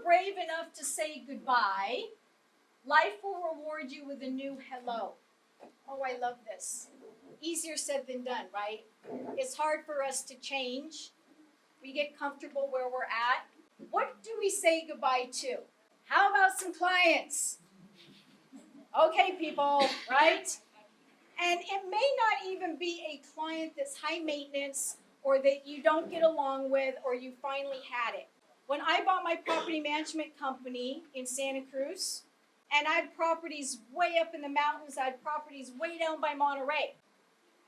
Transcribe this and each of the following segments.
brave enough to say goodbye, life will reward you with a new hello. Oh, I love this. Easier said than done, right? It's hard for us to change. We get comfortable where we're at. What do we say goodbye to? How about some clients? Okay, people, right? And it may not even be a client that's high maintenance or that you don't get along with or you finally had it. When I bought my property management company in Santa Cruz, and I had properties way up in the mountains, I had properties way down by Monterey.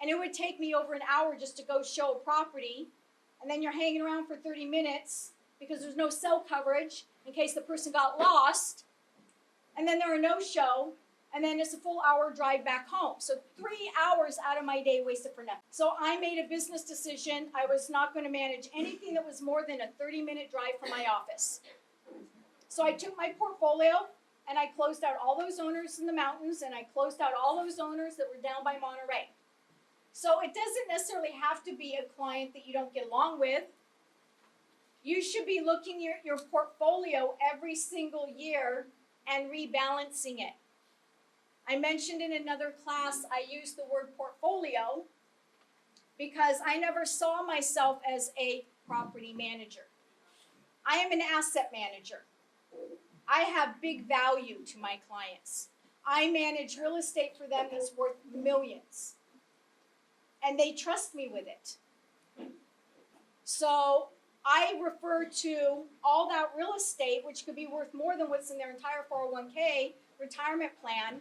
And it would take me over an hour just to go show a property, and then you're hanging around for 30 minutes because there's no cell coverage in case the person got lost, and then they're a no-show, and then it's a full hour drive back home. So 3 hours out of my day wasted for nothing. So I made a business decision. I was not going to manage anything that was more than a 30-minute drive from my office. So I took my portfolio, and I closed out all those owners in the mountains, and I closed out all those owners that were down by Monterey. So it doesn't necessarily have to be a client that you don't get along with. You should be looking at your portfolio every single year and rebalancing it. I mentioned in another class, I used the word portfolio because I never saw myself as a property manager. I am an asset manager. I have big value to my clients. I manage real estate for them that's worth millions. And they trust me with it. So I refer to all that real estate, which could be worth more than what's in their entire 401k retirement plan.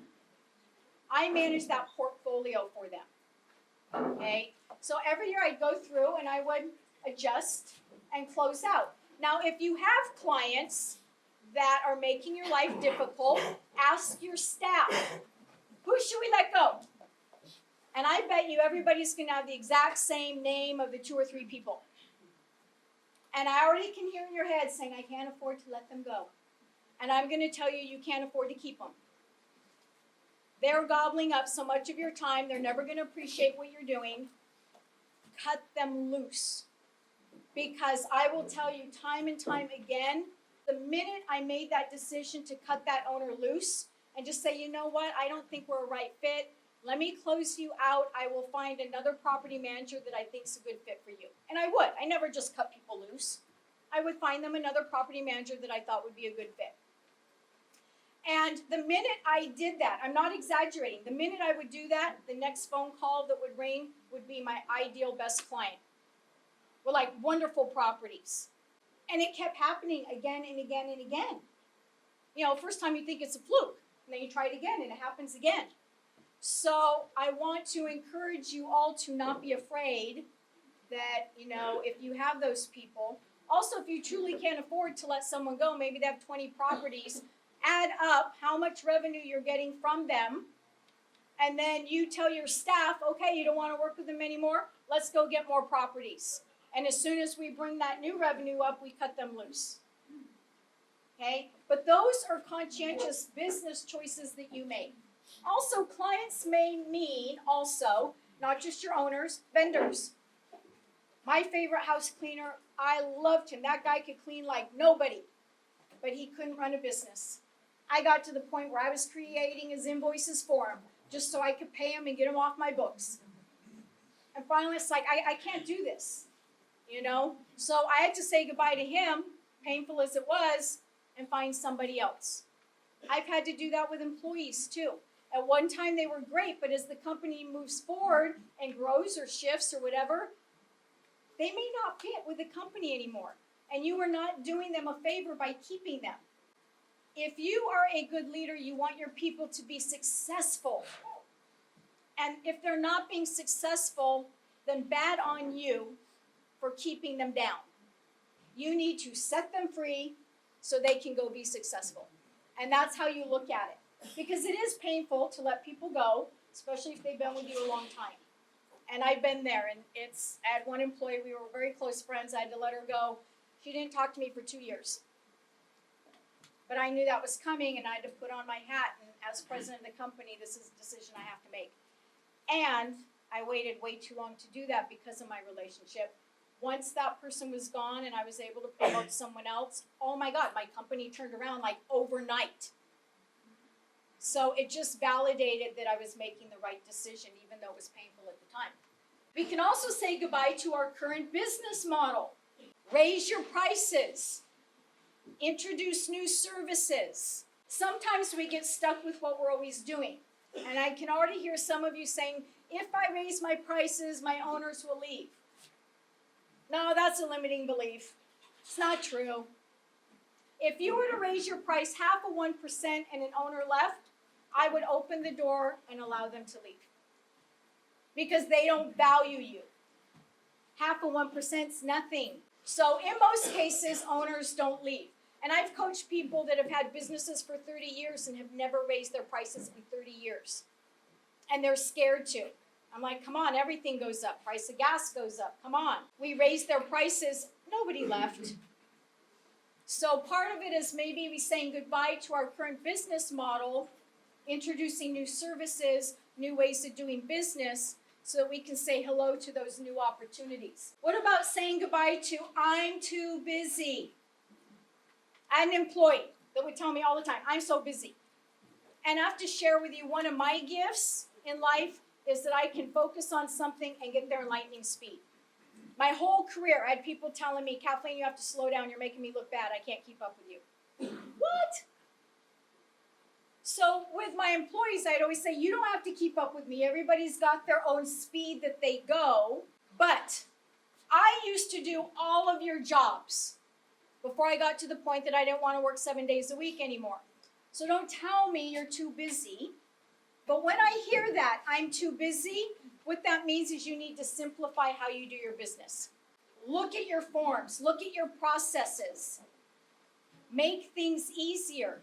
I manage that portfolio for them. Okay? So every year I'd go through and I would adjust and close out. Now, if you have clients that are making your life difficult, ask your staff, who should we let go? And I bet you everybody's going to have the exact same name of the 2 or 3 people. And I already can hear in your head saying, I can't afford to let them go. And I'm going to tell you, you can't afford to keep them. They're gobbling up so much of your time, they're never going to appreciate what you're doing. Cut them loose. Because I will tell you time and time again, the minute I made that decision to cut that owner loose and just say, you know what, I don't think we're a right fit. Let me close you out. I will find another property manager that I think is a good fit for you. And I would. I never just cut people loose. I would find them another property manager that I thought would be a good fit. And the minute I did that, I'm not exaggerating, the minute I would do that, the next phone call that would ring would be my ideal best client. With like wonderful properties. And it kept happening again and again and again. You know, first time you think it's a fluke, and then you try it again and it happens again. So I want to encourage you all to not be afraid that, you know, if you have those people. Also, if you truly can't afford to let someone go, maybe they have 20 properties, add up how much revenue you're getting from them, and then you tell your staff, okay, you don't want to work with them anymore, let's go get more properties. And as soon as we bring that new revenue up, we cut them loose. Okay? But those are conscientious business choices that you make. Also, clients may mean also, not just your owners, vendors. My favorite house cleaner, I loved him. That guy could clean like nobody, but he couldn't run a business. I got to the point where I was creating his invoices for him just so I could pay him and get him off my books. And finally, it's like, I can't do this, you know? So I had to say goodbye to him, painful as it was, and find somebody else. I've had to do that with employees too. At one time they were great, but as the company moves forward and grows or shifts or whatever, they may not fit with the company anymore. And you are not doing them a favor by keeping them. If you are a good leader, you want your people to be successful. And if they're not being successful, then bad on you for keeping them down. You need to set them free so they can go be successful. And that's how you look at it. Because it is painful to let people go, especially if they've been with you a long time. And I've been there, and I had one employee, we were very close friends, I had to let her go. She didn't talk to me for 2 years. But I knew that was coming, and I had to put on my hat, and as president of the company, this is a decision I have to make. And I waited way too long to do that because of my relationship. Once that person was gone and I was able to promote someone else, oh my God, my company turned around like overnight. So it just validated that I was making the right decision, even though it was painful at the time. We can also say goodbye to our current business model. Raise your prices. Introduce new services. Sometimes we get stuck with what we're always doing. And I can already hear some of you saying, if I raise my prices, my owners will leave. No, that's a limiting belief. It's not true. If you were to raise your price 0.5% and an owner left, I would open the door and allow them to leave. Because they don't value you. 0.5% is nothing. So in most cases, owners don't leave. And I've coached people that have had businesses for 30 years and have never raised their prices in 30 years. And they're scared to. I'm like, come on, everything goes up. Price of gas goes up. Come on. We raised their prices. Nobody left. So part of it is maybe we saying goodbye to our current business model, introducing new services, new ways of doing business, so that we can say hello to those new opportunities. What about saying goodbye to I'm too busy? I had an employee that would tell me all the time, I'm so busy. And I have to share with you one of my gifts in life is that I can focus on something and get there in lightning speed. My whole career, I had people telling me, Kathleen, you have to slow down. You're making me look bad. I can't keep up with you. What? So with my employees, I'd always say, you don't have to keep up with me. Everybody's got their own speed that they go. But I used to do all of your jobs before I got to the point that I didn't want to work 7 days a week anymore. So don't tell me you're too busy. But when I hear that, I'm too busy, what that means is you need to simplify how you do your business. Look at your forms. Look at your processes. Make things easier.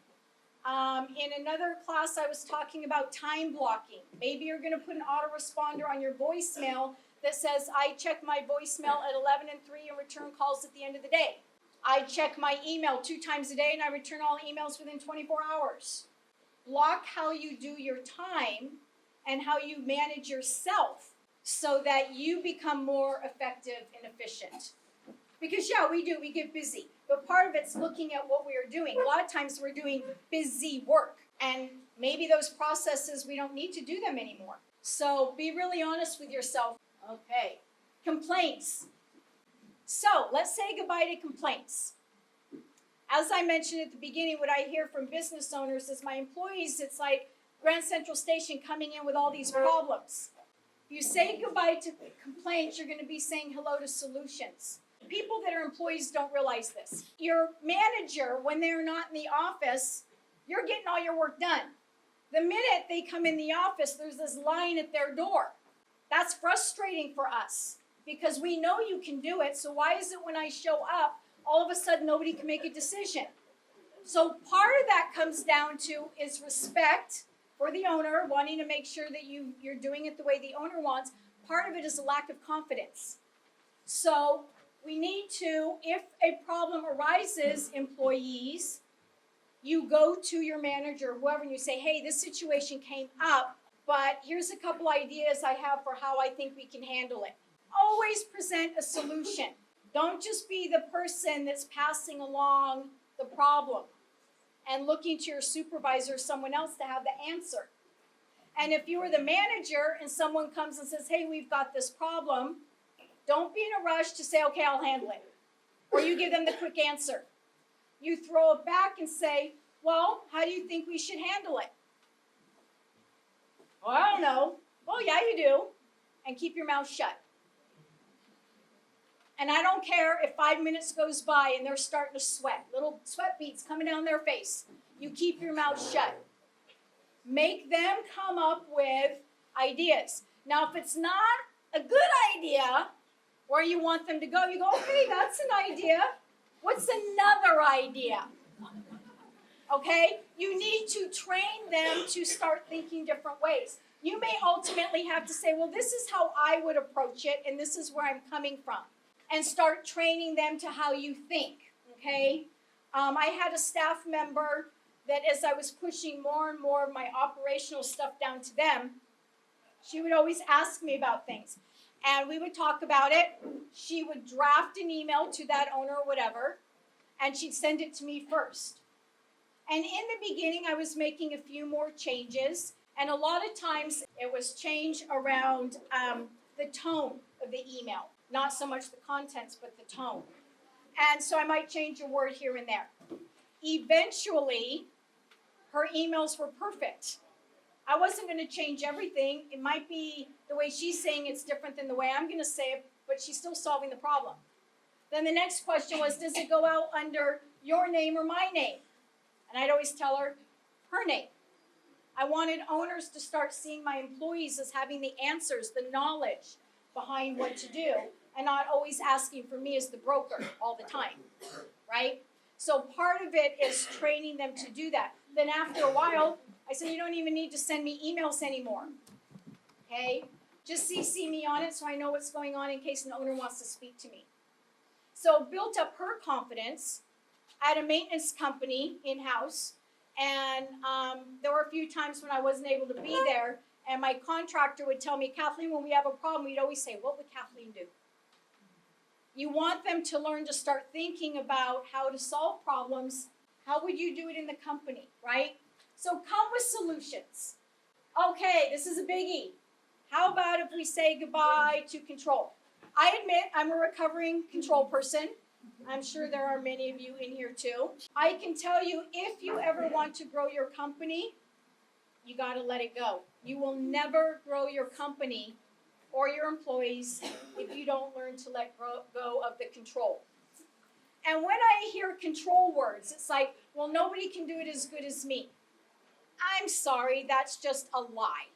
In another class, I was talking about time blocking. Maybe you're going to put an autoresponder on your voicemail that says, I check my voicemail at 11 and 3 and return calls at the end of the day. I check my email 2 times a day and I return all emails within 24 hours. Block how you do your time and how you manage yourself so that you become more effective and efficient. Because yeah, we get busy. But part of it's looking at what we are doing. A lot of times we're doing busy work. And maybe those processes, we don't need to do them anymore. So be really honest with yourself. Okay. Complaints. So let's say goodbye to complaints. As I mentioned at the beginning, what I hear from business owners is my employees, it's like Grand Central Station coming in with all these problems. If you say goodbye to complaints, you're going to be saying hello to solutions. People that are employees don't realize this. Your manager, when they're not in the office, you're getting all your work done. The minute they come in the office, there's this line at their door. That's frustrating for us because we know you can do it. So why is it when I show up, all of a sudden nobody can make a decision? So part of that comes down to is respect for the owner, wanting to make sure that you're doing it the way the owner wants. Part of it is a lack of confidence. So we need to, if a problem arises, employees, you go to your manager, whoever, and you say, hey, this situation came up, but here's a couple ideas I have for how I think we can handle it. Always present a solution. Don't just be the person that's passing along the problem and looking to your supervisor or someone else to have the answer. And if you were the manager and someone comes and says, hey, we've got this problem, don't be in a rush to say, okay, I'll handle it. Or you give them the quick answer. You throw it back and say, well, how do you think we should handle it? Well, I don't know. Well, yeah, you do. And keep your mouth shut. And I don't care if 5 minutes goes by and they're starting to sweat. Little sweat beads coming down their face. You keep your mouth shut. Make them come up with ideas. Now, if it's not a good idea where you want them to go, you go, okay, that's an idea. What's another idea? Okay? You need to train them to start thinking different ways. You may ultimately have to say, well, this is how I would approach it, and this is where I'm coming from. And start training them to how you think, okay? I had a staff member that as I was pushing more and more of my operational stuff down to them, she would always ask me about things. And we would talk about it. She would draft an email to that owner or whatever, and she'd send it to me first. And in the beginning, I was making a few more changes, and a lot of times it was change around the tone of the email, not so much the contents, but the tone. And so I might change a word here and there. Eventually, her emails were perfect. I wasn't going to change everything. It might be the way she's saying it's different than the way I'm going to say it, but she's still solving the problem. Then the next question was, does it go out under your name or my name? And I'd always tell her, her name. I wanted owners to start seeing my employees as having the answers, the knowledge behind what to do, and not always asking for me as the broker all the time, right? So part of it is training them to do that. Then after a while, I said, you don't even need to send me emails anymore, okay? Just CC me on it so I know what's going on in case an owner wants to speak to me. So built up her confidence at a maintenance company in-house, and there were a few times when I wasn't able to be there, and my contractor would tell me, Kathleen, when we have a problem, we'd always say, what would Kathleen do? You want them to learn to start thinking about how to solve problems. How would you do it in the company, right? So come with solutions. Okay, this is a biggie. How about if we say goodbye to control? I admit I'm a recovering control person. I'm sure there are many of you in here too. I can tell you, if you ever want to grow your company, you got to let it go. You will never grow your company or your employees if you don't learn to let go of the control. And when I hear control words, it's like, well, nobody can do it as good as me. I'm sorry, that's just a lie,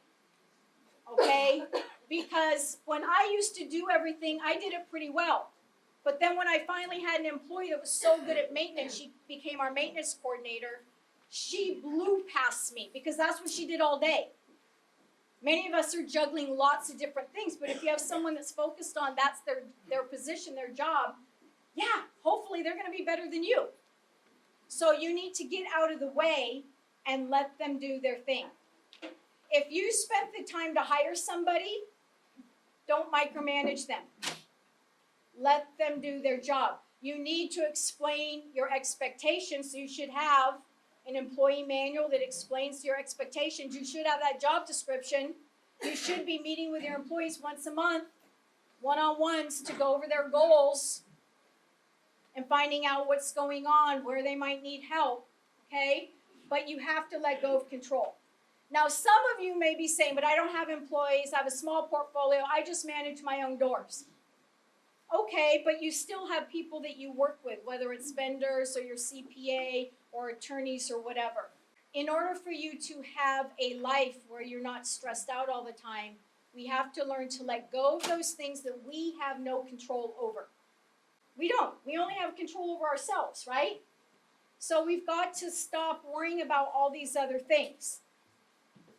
okay? Because when I used to do everything, I did it pretty well. But then when I finally had an employee that was so good at maintenance, she became our maintenance coordinator, she blew past me because that's what she did all day. Many of us are juggling lots of different things, but if you have someone that's focused on that's their position, their job, yeah, hopefully they're going to be better than you. So you need to get out of the way and let them do their thing. If you spent the time to hire somebody, don't micromanage them. Let them do their job. You need to explain your expectations, so you should have an employee manual that explains your expectations. You should have that job description. You should be meeting with your employees once a month, one-on-ones, to go over their goals and finding out what's going on, where they might need help, okay? But you have to let go of control. Now, some of you may be saying, but I don't have employees, I have a small portfolio, I just manage my own doors. Okay, but you still have people that you work with, whether it's vendors or your CPA or attorneys or whatever. In order for you to have a life where you're not stressed out all the time, we have to learn to let go of those things that we have no control over. We don't. We only have control over ourselves, right? So we've got to stop worrying about all these other things.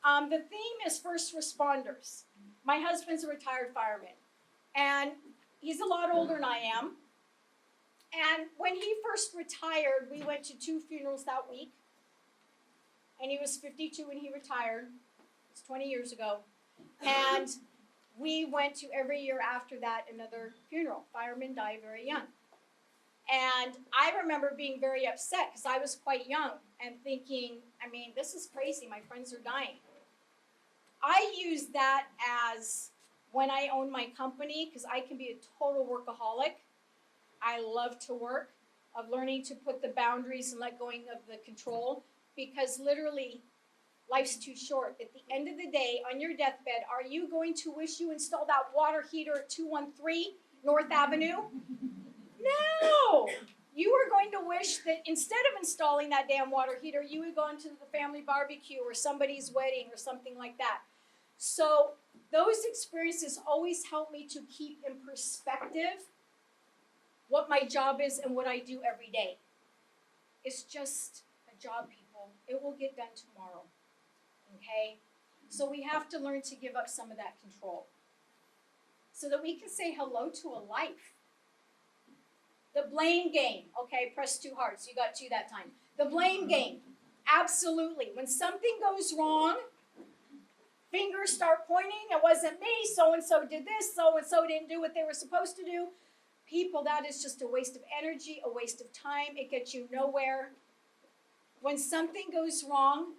The theme is first responders. My husband's a retired fireman, and he's a lot older than I am. And when he first retired, we went to 2 funerals that week. And he was 52 when he retired. It's 20 years ago. And we went to every year after that another funeral. Firemen die very young. And I remember being very upset because I was quite young and thinking, I mean, this is crazy. My friends are dying. I use that as when I own my company, because I can be a total workaholic. I love to work, of learning to put the boundaries and let go of the control, because literally life's too short. At the end of the day, on your deathbed, are you going to wish you installed that water heater at 213 North Avenue? No! You are going to wish that instead of installing that damn water heater, you would go into the family barbecue or somebody's wedding or something like that. So those experiences always help me to keep in perspective what my job is and what I do every day. It's just a job, people. It will get done tomorrow, okay? So we have to learn to give up some of that control so that we can say hello to a life. The blame game. Okay, press 2 hearts. You got 2 that time. The blame game. Absolutely. When something goes wrong, Fingers start pointing. It wasn't me. So-and-so did this. So-and-so didn't do what they were supposed to do. People, that is just a waste of energy, a waste of time. It gets you nowhere. When something goes wrong,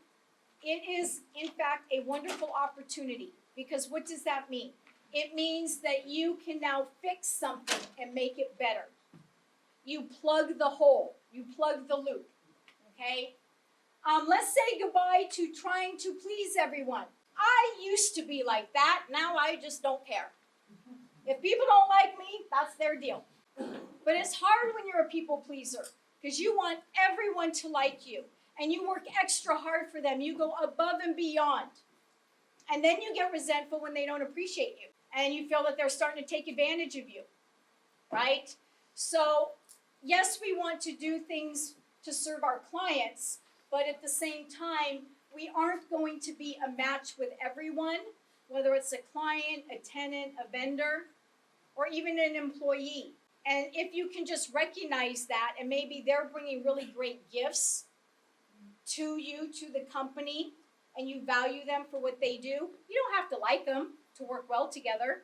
it is, in fact, a wonderful opportunity. Because what does that mean? It means that you can now fix something and make it better. You plug the hole. You plug the loop. Okay? Let's say goodbye to trying to please everyone. I used to be like that. Now I just don't care. If people don't like me, that's their deal. But it's hard when you're a people pleaser because you want everyone to like you. And you work extra hard for them. You go above and beyond. And then you get resentful when they don't appreciate you. And you feel that they're starting to take advantage of you. Right? So, yes, we want to do things to serve our clients. But at the same time, we aren't going to be a match with everyone, whether it's a client, a tenant, a vendor, or even an employee. And if you can just recognize that, and maybe they're bringing really great gifts to you, to the company, and you value them for what they do, you don't have to like them to work well together.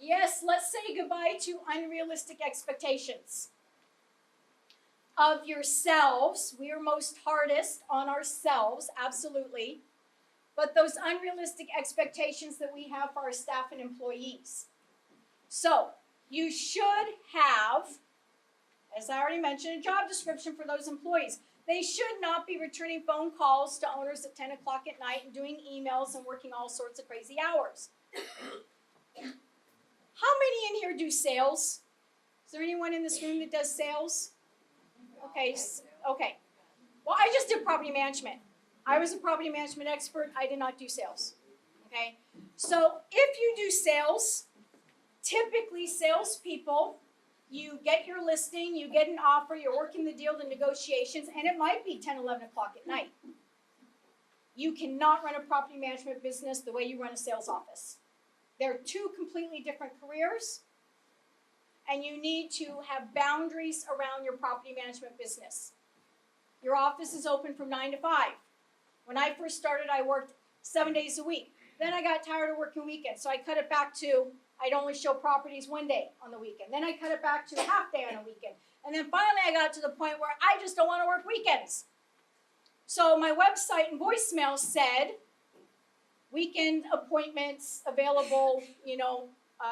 Yes, let's say goodbye to unrealistic expectations of yourselves. We are most hardest on ourselves, absolutely. But those unrealistic expectations that we have for our staff and employees. So, you should have, as I already mentioned, a job description for those employees. They should not be returning phone calls to owners at 10 o'clock at night and doing emails and working all sorts of crazy hours. How many in here do sales? Is there anyone in this room that does sales? Okay. Well, I just did property management. I was a property management expert. I did not do sales. Okay. So if you do sales, typically salespeople, you get your listing, you get an offer, you're working the deal, the negotiations, and it might be 10, 11 o'clock at night. You cannot run a property management business the way you run a sales office. They're two completely different careers, and you need to have boundaries around your property management business. Your office is open from 9 to 5. When I first started, I worked 7 days a week. Then I got tired of working weekends, so I cut it back to I'd only show properties one day on the weekend. Then I cut it back to half day on a weekend. And then finally I got to the point where I just don't want to work weekends. So my website and voicemail said, weekend appointments available,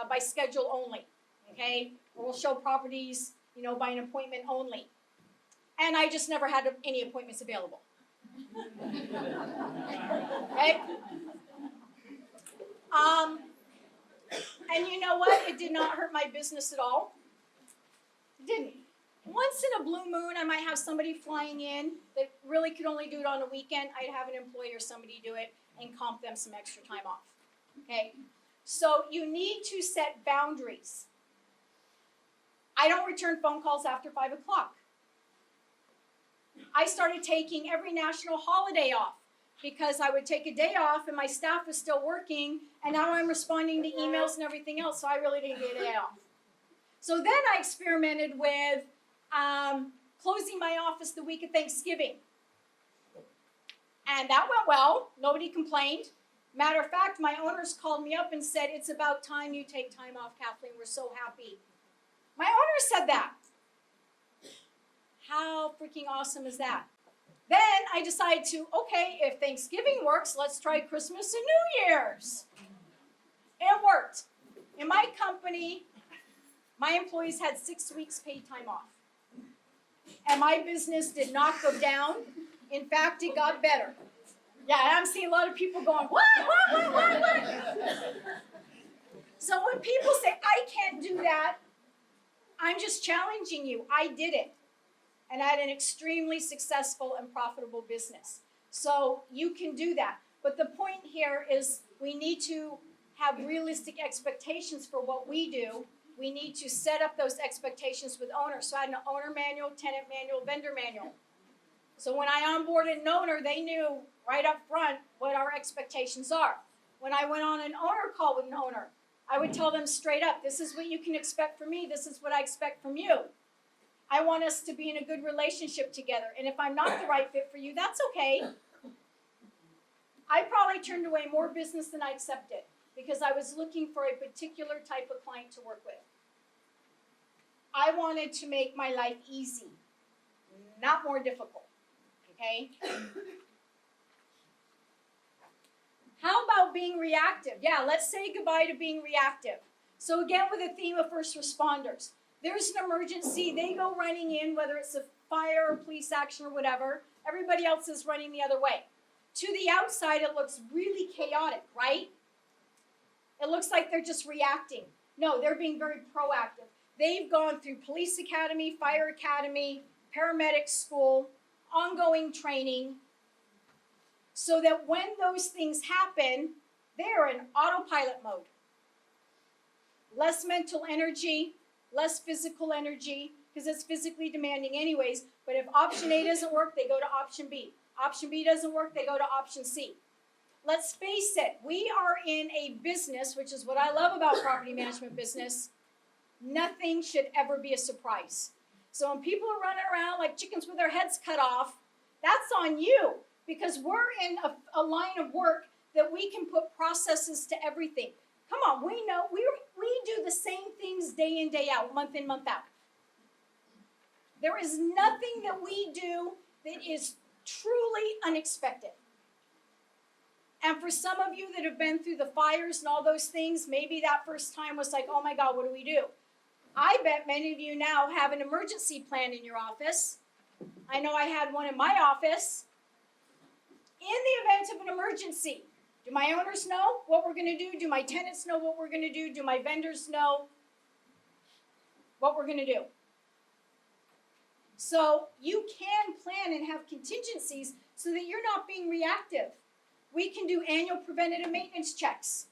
by schedule only. Okay? Or we'll show properties, by an appointment only. And I just never had any appointments available. Okay? And you know what? It did not hurt my business at all. It didn't. Once in a blue moon, I might have somebody flying in that really could only do it on a weekend. I'd have an employee or somebody do it and comp them some extra time off. Okay? So you need to set boundaries. I don't return phone calls after 5 o'clock. I started taking every national holiday off, because I would take a day off and my staff was still working, and now I'm responding to emails and everything else, so I really didn't get a day off. So then I experimented with closing my office the week of Thanksgiving. And that went well. Nobody complained. Matter of fact, my owners called me up and said, "It's about time you take time off, Kathleen. We're so happy." My owners said that. How freaking awesome is that? Then I decided to, okay, if Thanksgiving works, let's try Christmas and New Year's. It worked. In my company, my employees had 6 weeks paid time off. And my business did not go down. In fact, it got better. Yeah, I'm seeing a lot of people going, what? So when people say, I can't do that, I'm just challenging you. I did it. And I had an extremely successful and profitable business. So you can do that. But the point here is we need to have realistic expectations for what we do. We need to set up those expectations with owners. So I had an owner manual, tenant manual, vendor manual. So when I onboarded an owner, they knew right up front what our expectations are. When I went on an owner call with an owner, I would tell them straight up, this is what you can expect from me. This is what I expect from you. I want us to be in a good relationship together. And if I'm not the right fit for you, that's okay. I probably turned away more business than I accepted because I was looking for a particular type of client to work with. I wanted to make my life easy, not more difficult, okay? How about being reactive? Yeah, let's say goodbye to being reactive. So again, with the theme of first responders, there's an emergency, they go running in, whether it's a fire or police action or whatever, everybody else is running the other way. To the outside, it looks really chaotic, right? It looks like they're just reacting. No, they're being very proactive. They've gone through police academy, fire academy, paramedic school, ongoing training, so that when those things happen, they're in autopilot mode. Less mental energy, less physical energy, because it's physically demanding anyways, but if option A doesn't work, they go to option B. Option B doesn't work, they go to option C. Let's face it, we are in a business, which is what I love about property management business. Nothing should ever be a surprise. So when people are running around like chickens with their heads cut off, that's on you, because we're in a line of work that we can put processes to everything. Come on, we know, we do the same things day in, day out, month in, month out. There is nothing that we do that is truly unexpected. And for some of you that have been through the fires and all those things, maybe that first time was like, oh my God, what do we do? I bet many of you now have an emergency plan in your office. I know I had one in my office. In the event of an emergency, do my owners know what we're going to do? Do my tenants know what we're going to do? Do my vendors know what we're going to do? So you can plan and have contingencies so that you're not being reactive. We can do annual preventative maintenance checks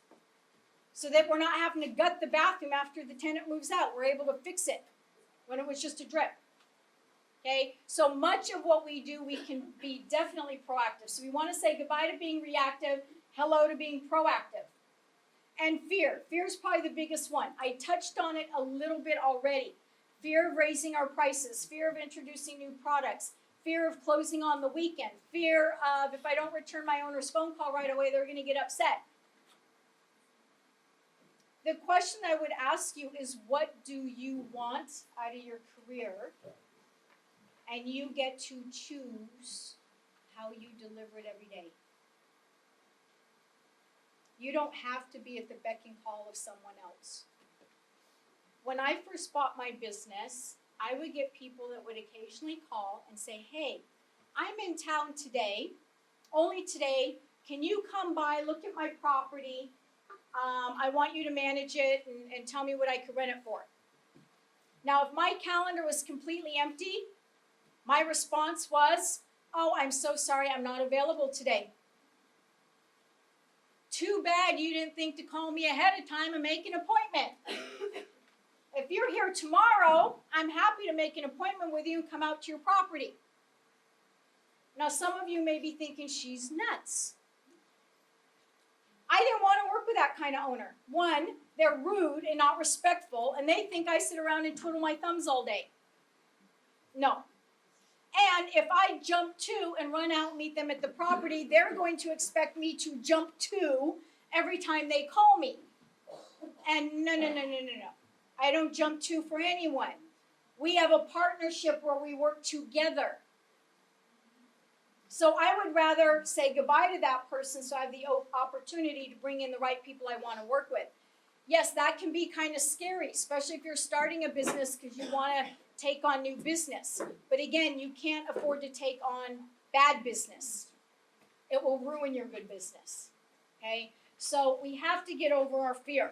so that we're not having to gut the bathroom after the tenant moves out. We're able to fix it when it was just a drip. Okay, so much of what we do, we can be definitely proactive. So we want to say goodbye to being reactive, hello to being proactive. And fear. Fear is probably the biggest one. I touched on it a little bit already. Fear of raising our prices, fear of introducing new products, fear of closing on the weekend, fear of if I don't return my owner's phone call right away, they're going to get upset. The question I would ask you is, what do you want out of your career? And you get to choose how you deliver it every day. You don't have to be at the beck and call of someone else. When I first bought my business, I would get people that would occasionally call and say, hey, I'm in town today, only today. Can you come by, look at my property? I want you to manage it and tell me what I could rent it for. Now, if my calendar was completely empty, my response was, oh, I'm so sorry, I'm not available today. Too bad you didn't think to call me ahead of time and make an appointment. If you're here tomorrow, I'm happy to make an appointment with you and come out to your property. Now, some of you may be thinking, she's nuts. I didn't want to work with that kind of owner. One, they're rude and not respectful, and they think I sit around and twiddle my thumbs all day. No. And if I jump to and run out and meet them at the property, they're going to expect me to jump to every time they call me. And no. I don't jump to for anyone. We have a partnership where we work together. So I would rather say goodbye to that person so I have the opportunity to bring in the right people I want to work with. Yes, that can be kind of scary, especially if you're starting a business because you want to take on new business. But again, you can't afford to take on bad business. It will ruin your good business. Okay? So we have to get over our fear.